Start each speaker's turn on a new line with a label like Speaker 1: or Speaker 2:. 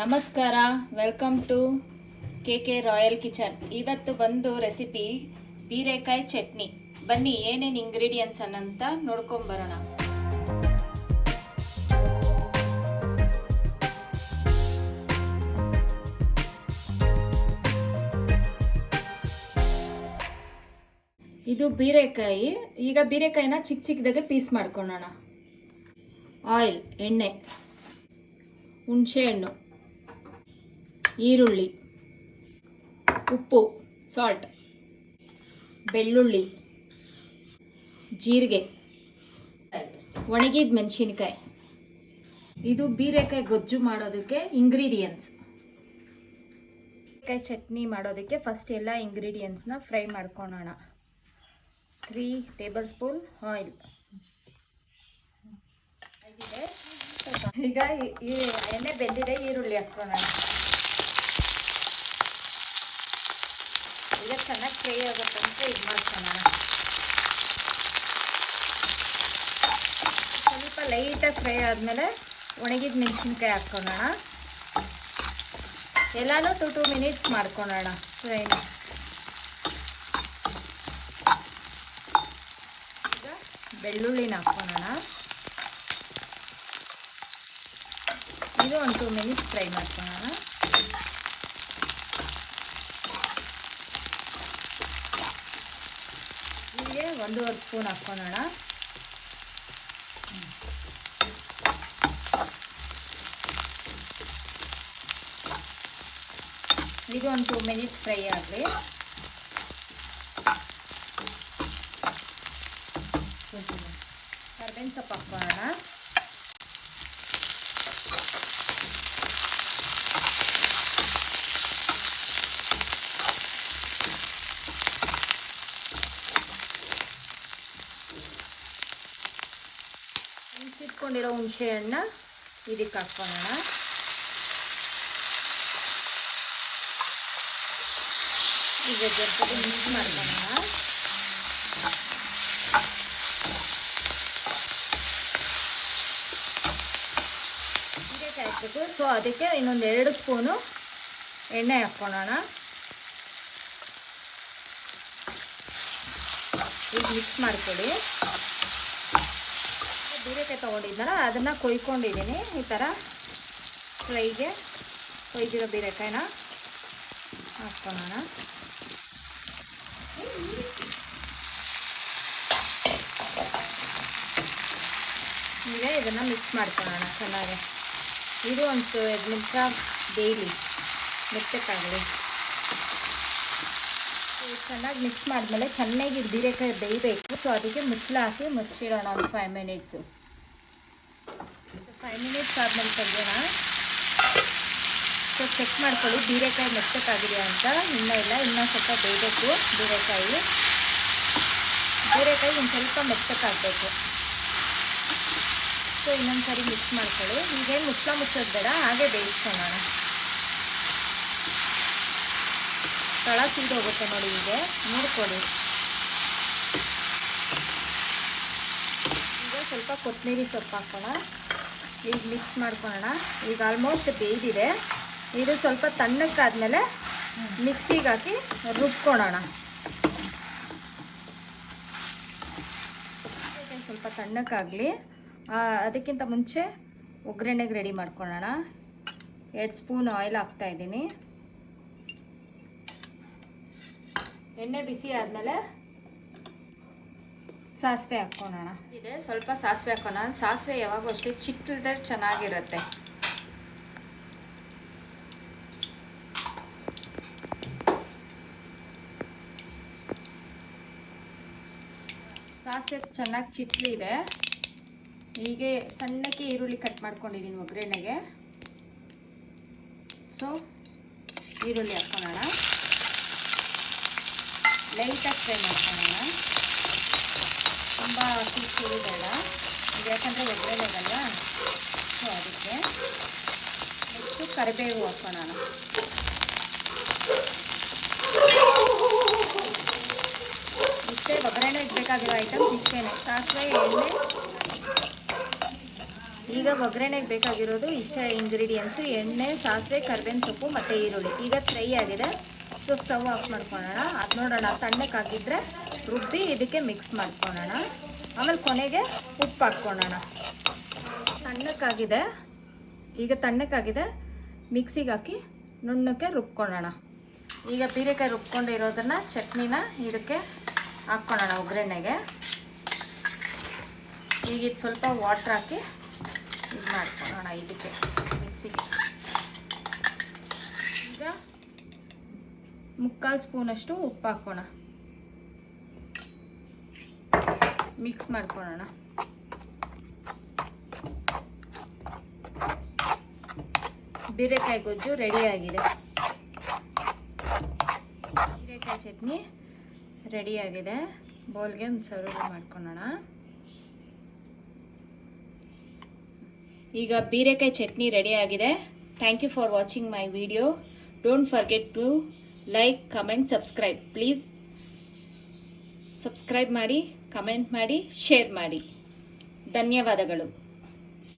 Speaker 1: ನಮಸ್ಕಾರ, welcome to K royal kitchen. ಇವತ್ತು ಬಂದು ರೆಸಿಪಿ ಬೀರೆಕಾಯಿ ಚಟ್ನಿ. ಬನ್ನಿ ಏನೇನು ಇಂಗ್ರೀಡಿಯೆಂಟ್ಸ್ ಅನ್ನಂತ ನೋಡ್ಕೊಂಬರೋಣ. ಇದು ಬೀರೆಕಾಯಿ. ಈಗ ಬೀರೆಕಾಯಿನ ಚಿಕ್ಕ ಚಿಕ್ಕದಾಗೆ ಪೀಸ್ ಮಾಡ್ಕೊಳ್ಳೋಣ. ಆಯಿಲ್, ಎಣ್ಣೆ, ಹುಣಸೆ ಹಣ್ಣು, ಈರುಳ್ಳಿ, ಉಪ್ಪು, ಸಾಲ್ಟ್, ಬೆಳ್ಳುಳ್ಳಿ, ಜೀರಿಗೆ, ಒಣಗಿದ ಮೆಣಸಿನಕಾಯಿ. ಇದು ಬೀರೆಕಾಯಿ ಗೊಜ್ಜು ಮಾಡೋದಕ್ಕೆ ಇಂಗ್ರೀಡಿಯೆಂಟ್ಸ್. ಬೀರೆಕಾಯಿ ಚಟ್ನಿ ಮಾಡೋದಕ್ಕೆ ಫಸ್ಟ್ ಎಲ್ಲ ಇಂಗ್ರೀಡಿಯೆಂಟ್ಸ್ನ ಫ್ರೈ ಮಾಡ್ಕೊಳ್ಳೋಣ. 3 ಟೇಬಲ್ ಸ್ಪೂನ್ ಆಯಿಲ್. ಈಗ ಈ ಎಣ್ಣೆ ಬೆಂದಿದೆ, ಈರುಳ್ಳಿ ಹಾಕೋಣ. ಈಗ ಚೆನ್ನಾಗಿ ಫ್ರೈ ಆಗುತ್ತೆ ಅಂತ ಇದು ಮಾಡ್ಕೊಳ್ಳೋಣ. ಸ್ವಲ್ಪ ಲೈಟಾಗಿ ಫ್ರೈ ಆದಮೇಲೆ ಒಣಗಿದ ಮೆಣಸಿನ್ಕಾಯಿ ಹಾಕ್ಕೊಳ್ಳೋಣ. ಎಲ್ಲನೂ 2 ಮಿನಿಟ್ಸ್ ಮಾಡ್ಕೊಳ್ಳೋಣ ಫ್ರೈನ. ಈಗ ಬೆಳ್ಳುಳ್ಳಿನ ಹಾಕ್ಕೊಳ್ಳೋಣ. ಇದು ಒಂದು 2 ಮಿನಿಟ್ಸ್ ಫ್ರೈ ಮಾಡ್ಕೊಳ್ಳೋಣ. ಹೀಗೆ 1.5 ಸ್ಪೂನ್ ಹಾಕ್ಕೊಳ್ಳೋಣ. ಇದು ಒಂದು 2 ಮಿನಿಟ್ಸ್ ಫ್ರೈ ಆಗಲಿ. ಕರ್ಬೇವಿನ ಸೊಪ್ಪು ಹಾಕ್ಕೊಳ್ಳೋಣ. ಇಟ್ಕೊಂಡಿರೋ ಹುಣಸೆ ಹಣ್ಣ ಇದಕ್ಕೆ ಹಾಕ್ಕೊಳ್ಳೋಣ. ಈಗ ಜೊತೆಗೆ ಮಿಕ್ಸ್ ಮಾಡ್ಕೊಳ್ಳೋಣ. ಇದಕ್ಕೆ ಹಾಕ್ಬೇಕು. ಸೊ ಅದಕ್ಕೆ ಇನ್ನೊಂದು 2 ಸ್ಪೂನು ಎಣ್ಣೆ ಹಾಕ್ಕೊಳ್ಳೋಣ. ಈಗ ಮಿಕ್ಸ್ ಮಾಡ್ಕೊಳ್ಳಿ. ಬೀರೆಕಾಯಿ ತೊಗೊಂಡಿದ್ದಲ್ಲ ಅದನ್ನು ಕೊಯ್ಕೊಂಡಿದ್ದೀನಿ. ಈ ಥರ ಫ್ರೈಗೆ ಕೊಯ್ದಿರೋ ಬೀರೆಕಾಯಿನ ಹಾಕ್ಕೊಳ್ಳೋಣ. ಈಗ ಇದನ್ನು ಮಿಕ್ಸ್ ಮಾಡ್ಕೊಳ್ಳೋಣ ಚೆನ್ನಾಗಿ. ಇದು ಒಂದು 2 ನಿಮಿಷ ಬೇಯಲಿ, ಮೆತ್ತಕ್ಕಾಗಲಿ. ಚೆನ್ನಾಗಿ ಮಿಕ್ಸ್ ಮಾಡಿದ್ಮೇಲೆ ಚೆನ್ನಾಗಿ ಬೀರೆಕಾಯಿ ಬೇಯಬೇಕು. ಸೊ ಅದಕ್ಕೆ ಮುಚ್ಚಳ ಹಾಕಿ ಮುಚ್ಚಿಡೋಣ ಒಂದು 5 ಮಿನಿಟ್ಸು. 5 ಮಿನಿಟ್ಸ್ ಆದಮೇಲೆ ತೆಗೆಯೋಣ. ಸೊ ಚೆಕ್ ಮಾಡ್ಕೊಳ್ಳಿ ಬೀರೆಕಾಯಿ ಮೆತ್ತಕ್ಕಾಗಿದೆ ಅಂತ. ಇನ್ನೂ ಸ್ವಲ್ಪ ಬೇಯಬೇಕು. ಬೀರೆಕಾಯಿ ಒಂದು ಸ್ವಲ್ಪ ಮೆತ್ತಕ್ಕಾಗಬೇಕು. ಸೊ ಇನ್ನೊಂದು ಸಾರಿ ಮಿಕ್ಸ್ ಮಾಡ್ಕೊಳ್ಳಿ. ಈಗೇನು ಮುಚ್ಚೋದು ಬೇಡ, ಹಾಗೆ ಬೇಯಿಸ್ಕೊಳ್ಳೋಣ. ತಳ ಹೋಗುತ್ತೆ ನೋಡಿ, ಹೀಗೆ ನೋಡ್ಕೊಳ್ಳಿ. ಈಗ ಸ್ವಲ್ಪ ಕೊತ್ತಂಬರಿ ಸೊಪ್ಪು ಹಾಕೋಣ. ಈಗ ಮಿಕ್ಸ್ ಮಾಡ್ಕೊಳ್ಳೋಣ. ಈಗ ಆಲ್ಮೋಸ್ಟ್ ಬೇಯ್ದಿದೆ. ಇದು ಸ್ವಲ್ಪ ತಣ್ಣಕ್ಕಾದ್ಮೇಲೆ ಮಿಕ್ಸಿಗೆ ಹಾಕಿ ರುಬ್ಕೊಳ್ಳೋಣ. ಸ್ವಲ್ಪ ತಣ್ಣಕ್ಕಾಗಲಿ. ಅದಕ್ಕಿಂತ ಮುಂಚೆ ಒಗ್ಗರಣೆಗೆ ರೆಡಿ ಮಾಡ್ಕೊಳ್ಳೋಣ. 2 ಸ್ಪೂನ್ ಆಯಿಲ್ ಹಾಕ್ತಾಯಿದ್ದೀನಿ. ಎಣ್ಣೆ ಬಿಸಿ ಆದಮೇಲೆ ಸಾಸಿವೆ ಹಾಕ್ಕೊಳ್ಳೋಣ. ಇದೆ ಸ್ವಲ್ಪ ಸಾಸಿವೆ ಹಾಕೋಣ. ಸಾಸಿವೆ ಯಾವಾಗೂ ಅಷ್ಟೇ ಚಿಕ್ಕದಿದ್ರೆ ಚೆನ್ನಾಗಿರುತ್ತೆ. ಸಾಸಿವೆ ಚೆನ್ನಾಗಿ ಚಿಟ್ಲಿದೆ. ಹೀಗೆ ಸಣ್ಣಕ್ಕೆ ಈರುಳ್ಳಿ ಕಟ್ ಮಾಡ್ಕೊಂಡಿದ್ದೀನಿ ಒಗ್ಗರಣೆಗೆ. ಸೊ ಈರುಳ್ಳಿ ಹಾಕ್ಕೊಳ್ಳೋಣ. ಲೈಟಾಗಿ ಫ್ರೈ ಮಾಡ್ಕೊಳ್ಳೋಣ. ತುಂಬ ಕುಡಿ ಬೇಡ, ಯಾಕಂದರೆ ಒಗ್ಗರಣೆಗಲ್ಲ. ಸೊ ಅದಕ್ಕೆ ನೆಕ್ಸ್ಟು ಕರಿಬೇವು ಹಾಕ್ಕೊಳ್ಳೋಣ. ಇಷ್ಟೇ ಒಗ್ಗರಣೆಗೆ ಬೇಕಾಗಿರೋ ಐಟಮ್ಸ್ ಇಷ್ಟೇ. ಸಾಸಿವೆ, ಎಣ್ಣೆ, ಈಗ ಒಗ್ಗರಣೆಗೆ ಬೇಕಾಗಿರೋದು ಇಷ್ಟ ಇಂಗ್ರೀಡಿಯೆಂಟ್ಸು: ಎಣ್ಣೆ, ಸಾಸಿವೆ, ಕರಿಬೇವಿನ ಸೊಪ್ಪು ಮತ್ತು ಈರುಳ್ಳಿ. ಈಗ ಫ್ರೈ ಆಗಿದೆ, ಸೊ ಸ್ಟವ್ ಆಫ್ ಮಾಡ್ಕೊಳ್ಳೋಣ. ಅದು ನೋಡೋಣ, ತಣ್ಣಕ್ಕೆ ಹಾಕಿದ್ರೆ ರುಬ್ಬಿ ಇದಕ್ಕೆ ಮಿಕ್ಸ್ ಮಾಡ್ಕೊಳ್ಳೋಣ. ಆಮೇಲೆ ಕೊನೆಗೆ ಉಪ್ಪು ಹಾಕ್ಕೊಳ್ಳೋಣ. ತಣ್ಣಕ್ಕಾಗಿದೆ, ಈಗ ತಣ್ಣಕ್ಕಾಗಿದೆ, ಮಿಕ್ಸಿಗೆ ಹಾಕಿ ನುಣ್ಣಕ್ಕೆ ರುಬ್ಕೊಳ್ಳೋಣ. ಈಗ ಬೀರೆಕಾಯಿ ರುಬ್ಕೊಂಡಿರೋದನ್ನು ಚಟ್ನಿನ ಇದಕ್ಕೆ ಹಾಕ್ಕೊಳ್ಳೋಣ ಒಗ್ಗರಣೆಗೆ. ಈಗ ಇದು ಸ್ವಲ್ಪ ವಾಟ್ರ್ ಹಾಕಿ ಇದು ಮಾಡ್ಕೊಳ್ಳೋಣ ಇದಕ್ಕೆ ಮಿಕ್ಸಿಗೆ. ಈಗ 3/4 ಸ್ಪೂನಷ್ಟು ಉಪ್ಪು ಹಾಕೋಣ, ಮಿಕ್ಸ್ ಮಾಡ್ಕೊಳ್ಳೋಣ. ಬೀರೆಕಾಯಿ ಗೊಜ್ಜು ರೆಡಿಯಾಗಿದೆ. ಬೀರೆಕಾಯಿ ಚಟ್ನಿ ರೆಡಿಯಾಗಿದೆ. ಬೌಲ್ಗೆ ಒಂದು ಸರ್ವ್ ಮಾಡ್ಕೊಳ್ಳೋಣ. ಈಗ ಬೀರೆಕಾಯಿ ಚಟ್ನಿ ರೆಡಿಯಾಗಿದೆ. Thank you for watching my video. Don't forget to like, comment, subscribe. Please subscribe ಮಾಡಿ, ಕಮೆಂಟ್ ಮಾಡಿ, ಶೇರ್ ಮಾಡಿ. ಧನ್ಯವಾದಗಳು.